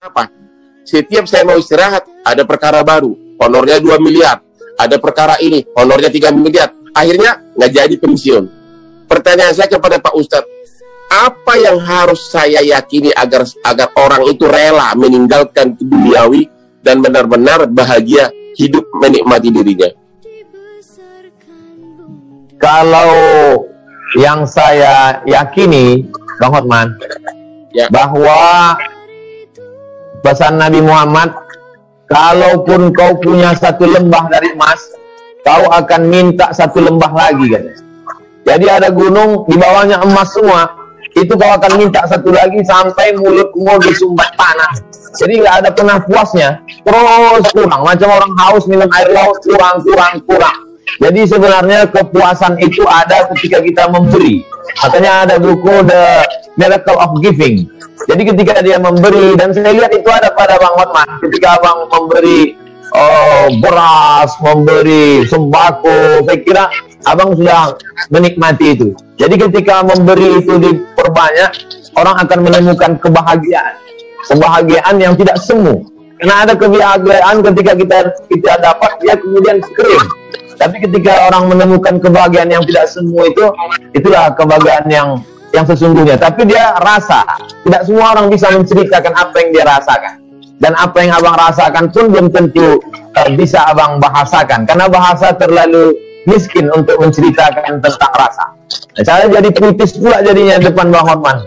Apa? Setiap saya mau istirahat, ada perkara baru, honornya 2 miliar. Ada perkara ini, honornya 3 miliar. Akhirnya nggak jadi pensiun. Pertanyaan saya kepada Pak Ustadz, apa yang harus saya yakini agar orang itu rela meninggalkan duniawi dan benar-benar bahagia hidup menikmati dirinya? Kalau yang saya yakini, Bang Hotman, Ya. bahwa pesan Nabi Muhammad, kalaupun kau punya 1 lembah dari emas, kau akan minta 1 lembah lagi, kan? Jadi ada gunung di bawahnya emas semua, itu kau akan minta 1 lagi sampai mulutmu disumbat tanah. Jadi nggak ada pernah puasnya, terus kurang. Macam orang haus minum air laut, kurang. Jadi sebenarnya kepuasan itu ada ketika kita memberi. Makanya ada buku The Miracle of Giving. Jadi ketika dia memberi, dan saya lihat itu ada pada Bang Hotman, ketika Abang memberi beras, memberi sembako, saya kira Abang sudah menikmati itu. Jadi ketika memberi itu diperbanyak, orang akan menemukan kebahagiaan yang tidak semu. Karena ada kebahagiaan ketika kita dapat, dia kemudian kering. Tapi ketika orang menemukan kebahagiaan yang tidak semu itulah kebahagiaan yang sesungguhnya. Tapi dia rasa. Tidak semua orang bisa menceritakan apa yang dia rasakan. Dan apa yang Abang rasakan pun belum tentu bisa Abang bahasakan. Karena bahasa terlalu miskin untuk menceritakan tentang rasa. Nah, saya jadi puitis pula jadinya depan Bang Hotman.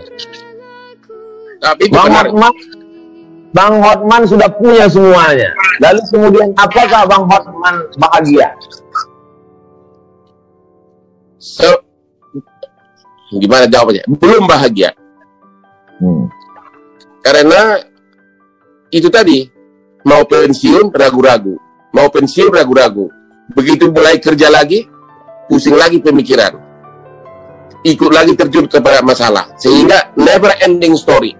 Tapi Bang Hotman sudah punya semuanya. Lalu kemudian apakah Bang Hotman bahagia? Gimana jawabannya? Belum bahagia. Karena itu tadi, mau pensiun ragu-ragu, mau pensiun ragu-ragu. Begitu mulai kerja lagi, pusing lagi pemikiran, ikut lagi terjun kepada masalah, sehingga never ending story.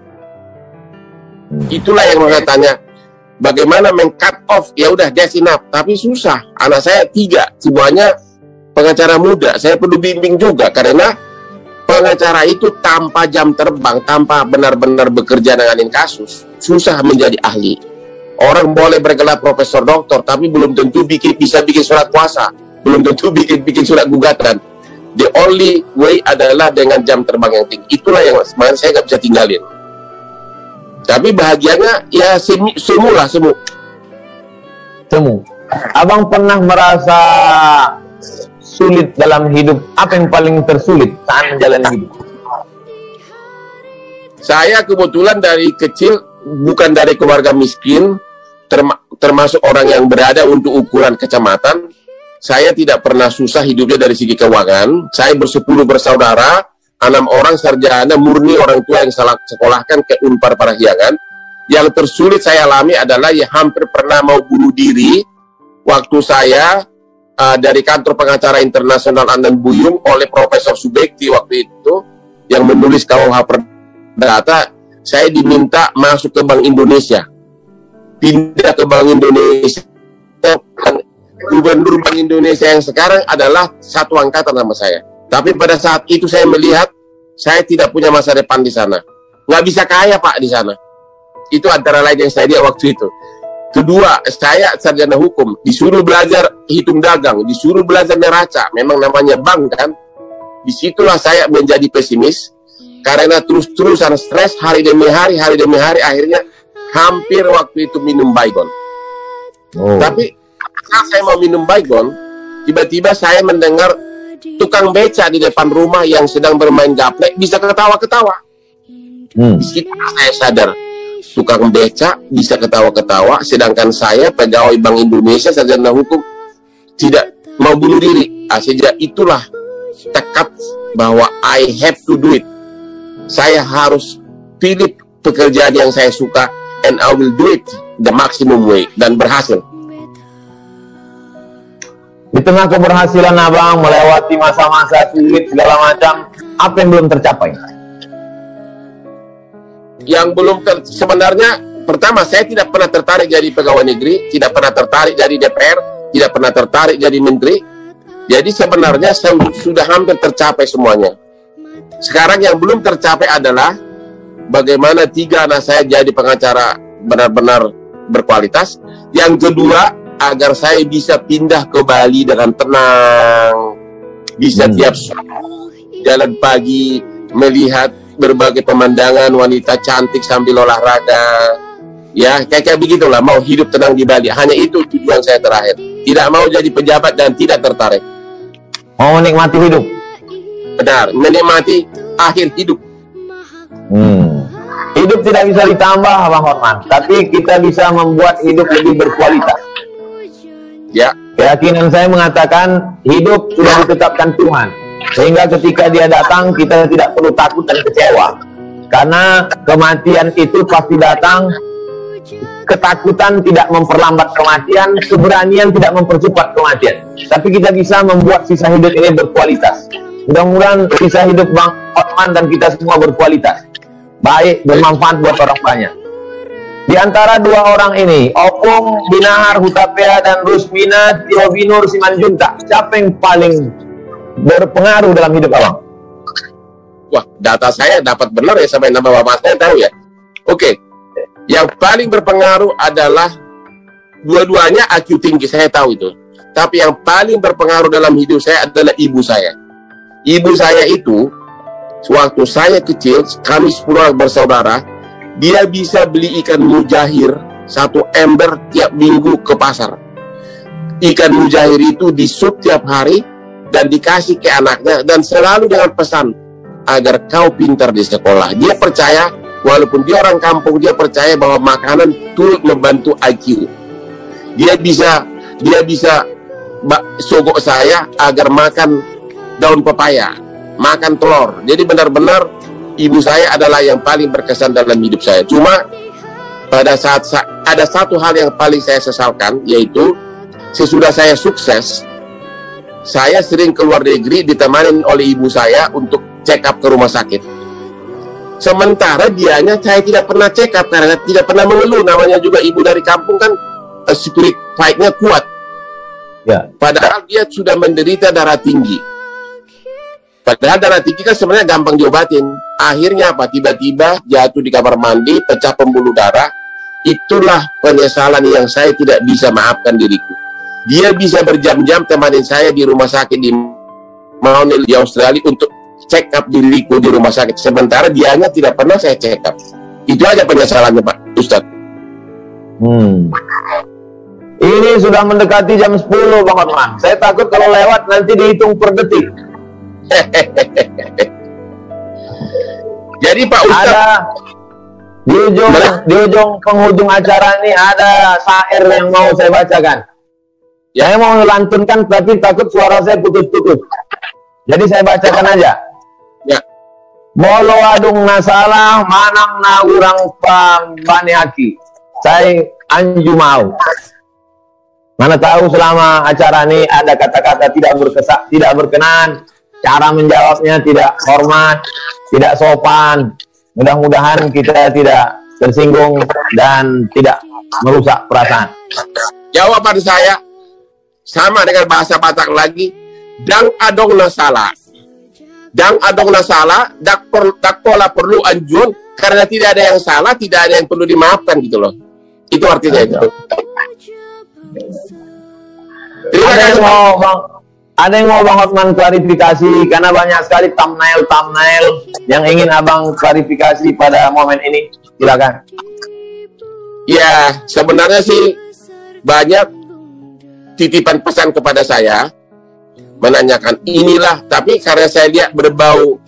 Itulah yang mengatanya, bagaimana meng-cut off, ya udah that's enough. Tapi susah, anak saya 3, semuanya pengacara muda. Saya perlu bimbing juga, karena pengacara itu tanpa jam terbang, tanpa benar-benar bekerja nanganin kasus, susah menjadi ahli. Orang boleh bergelar profesor doktor, tapi belum tentu bisa bikin surat kuasa, belum tentu bikin surat gugatan. The only way adalah dengan jam terbang yang tinggi. Itulah yang saya nggak bisa tinggalin. Tapi bahagianya ya semu. Abang pernah merasa sulit dalam hidup? Apa yang paling tersulit saat menjalani hidup? Saya kebetulan dari kecil bukan dari keluarga miskin, termasuk orang yang berada untuk ukuran kecamatan. Saya tidak pernah susah hidupnya dari segi keuangan. Saya bersepuluh bersaudara, 6 orang sarjana murni, orang tua yang salah sekolahkan ke Unpar Parahyangan. Yang tersulit saya alami adalah ya hampir pernah mau bunuh diri waktu saya dari kantor pengacara internasional Andan Buyung oleh Profesor Subekti waktu itu yang menulis KUH Perdata. Saya diminta masuk ke Bank Indonesia, pindah ke Bank Indonesia. Gubernur Bank Indonesia yang sekarang adalah satu angkatan sama saya. Tapi pada saat itu saya melihat saya tidak punya masa depan di sana. Nggak bisa kaya Pak di sana. Itu antara lain yang saya lihat waktu itu. Kedua, saya sarjana hukum, disuruh belajar hitung dagang, disuruh belajar neraca, memang namanya bank kan. Disitulah saya menjadi pesimis, karena terus-terusan stres hari demi hari, akhirnya hampir waktu itu minum baygon. Tapi saat saya mau minum baygon, tiba-tiba saya mendengar tukang beca di depan rumah yang sedang bermain gaplek bisa ketawa-ketawa. Di situ saya sadar, tukang beca bisa ketawa-ketawa, sedangkan saya pegawai Bank Indonesia sarjana hukum tidak mau bunuh diri. Sejak itulah tekad bahwa I have to do it. Saya harus pilih pekerjaan yang saya suka, and I will do it the maximum way, dan berhasil. Di tengah keberhasilan Abang melewati masa-masa sulit segala macam, apa yang belum tercapai? Yang belum sebenarnya, pertama saya tidak pernah tertarik jadi pegawai negeri, tidak pernah tertarik jadi DPR, tidak pernah tertarik jadi menteri. Jadi sebenarnya saya sudah hampir tercapai semuanya. Sekarang yang belum tercapai adalah bagaimana 3 anak saya jadi pengacara benar-benar berkualitas. Yang kedua, agar saya bisa pindah ke Bali dengan tenang, bisa tiap jalan pagi melihat berbagai pemandangan wanita cantik sambil olahraga, ya kayak begitulah. Mau hidup tenang di Bali, hanya itu tujuan saya terakhir. Tidak mau jadi pejabat dan tidak tertarik. Mau menikmati hidup. Benar, menikmati akhir hidup. Hidup tidak bisa ditambah, Bang Hotman, tapi kita bisa membuat hidup lebih berkualitas. Ya. Keyakinan saya mengatakan hidup sudah ditetapkan Tuhan, sehingga ketika dia datang kita tidak perlu takut dan kecewa, karena kematian itu pasti datang. Ketakutan tidak memperlambat kematian, keberanian tidak mempercepat kematian, tapi kita bisa membuat sisa hidup ini berkualitas. Mudah-mudahan sisa hidup Bang Hotman dan kita semua berkualitas, baik, bermanfaat buat orang banyak. Di antara dua orang ini, Opung Binahar Hutapea dan Rusmina Tio Binur Simanjuntak, siapa yang paling berpengaruh dalam hidup Abang? Wah, data saya dapat benar ya, sampai nama bapak saya tahu ya. Oke. Yang paling berpengaruh adalah dua-duanya IQ tinggi, saya tahu itu. Tapi yang paling berpengaruh dalam hidup saya adalah ibu saya. Ibu saya itu, waktu saya kecil, kami 10 orang bersaudara, dia bisa beli ikan mujahir 1 ember tiap minggu ke pasar. Ikan mujahir itu disup tiap hari dan dikasih ke anaknya, dan selalu dengan pesan agar kau pintar di sekolah. Dia percaya, walaupun dia orang kampung, dia percaya bahwa makanan turut membantu IQ. Dia bisa sogok saya agar makan daun pepaya, makan telur. Jadi benar-benar ibu saya adalah yang paling berkesan dalam hidup saya. Cuma pada saat ada satu hal yang paling saya sesalkan, yaitu sesudah saya sukses, saya sering keluar negeri ditemani oleh ibu saya untuk check up ke rumah sakit. Sementara dianya saya tidak pernah check up karena tidak pernah mengeluh. Namanya juga ibu dari kampung kan, spirit fight-nya kuat. Ya. Padahal dia sudah menderita darah tinggi. Padahal darah tinggi kan sebenarnya gampang diobatin. Akhirnya apa? Tiba-tiba jatuh di kamar mandi, pecah pembuluh darah. Itulah penyesalan yang saya tidak bisa maafkan diriku. Dia bisa berjam-jam temanin saya di rumah sakit di Mount Elizabeth di Australia untuk check up diriku di rumah sakit. Sementara dianya tidak pernah saya check up. Itu aja penyesalannya, Pak Ustadz. Ini sudah mendekati jam 10, Bang Hotman. Saya takut kalau lewat nanti dihitung per detik. Jadi Pak Ustadz, ada di ujung penghujung acara ini ada syair yang mau saya bacakan. Ya. Saya mau melantunkan tapi takut suara saya putus-putus. Jadi saya bacakan aja. Ya. Molo adung nasalah manang na urang pambani haki. Saya anju mau. Mana tahu selama acara ini ada kata-kata tidak berkenan, cara menjawabnya tidak hormat, tidak sopan. Mudah-mudahan kita tidak tersinggung dan tidak merusak perasaan. Jawaban saya sama dengan bahasa Batak lagi. Dang adong nasalah. Dang adong nasalah, dak pola perlu anjun, karena tidak ada yang salah, tidak ada yang perlu dimaafkan gitu loh. Itu artinya itu. Ada yang mau Bang Hotman klarifikasi, karena banyak sekali thumbnail yang ingin Abang klarifikasi pada momen ini. Silakan. Ya, sebenarnya sih banyak titipan pesan kepada saya menanyakan inilah, tapi karena saya lihat berbau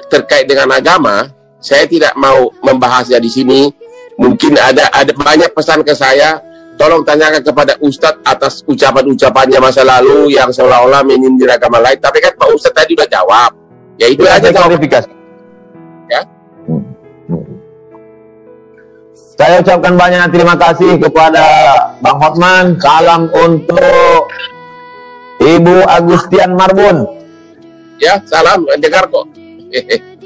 terkait dengan agama, saya tidak mau membahasnya di sini. Mungkin ada banyak pesan ke saya. Tolong tanyakan kepada Ustadz atas ucapan-ucapannya masa lalu yang seolah-olah menyindir agama lain. Tapi kan Pak Ustadz tadi udah jawab. Ya itu aja klarifikasi. Ya. Saya ucapkan banyak terima kasih kepada Bang Hotman. Salam untuk Ibu Agustian Marbun. Ya, salam, dengar kok.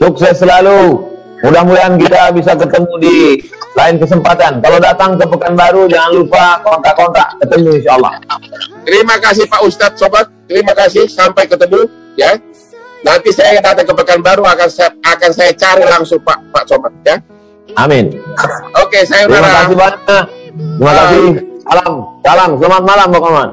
Sukses selalu. Mudah-mudahan kita bisa ketemu di lain kesempatan. Kalau datang ke Pekanbaru, jangan lupa kontak-kontak. Ketemu insya Allah. Terima kasih Pak Ustadz, Sobat. Terima kasih. Sampai ketemu. Ya. Nanti saya datang ke Pekanbaru, akan saya cari langsung Pak Sobat. Ya. Amin. Oke, saya Terima kasih banyak. Terima kasih. Salam, selamat malam, Bang Oman.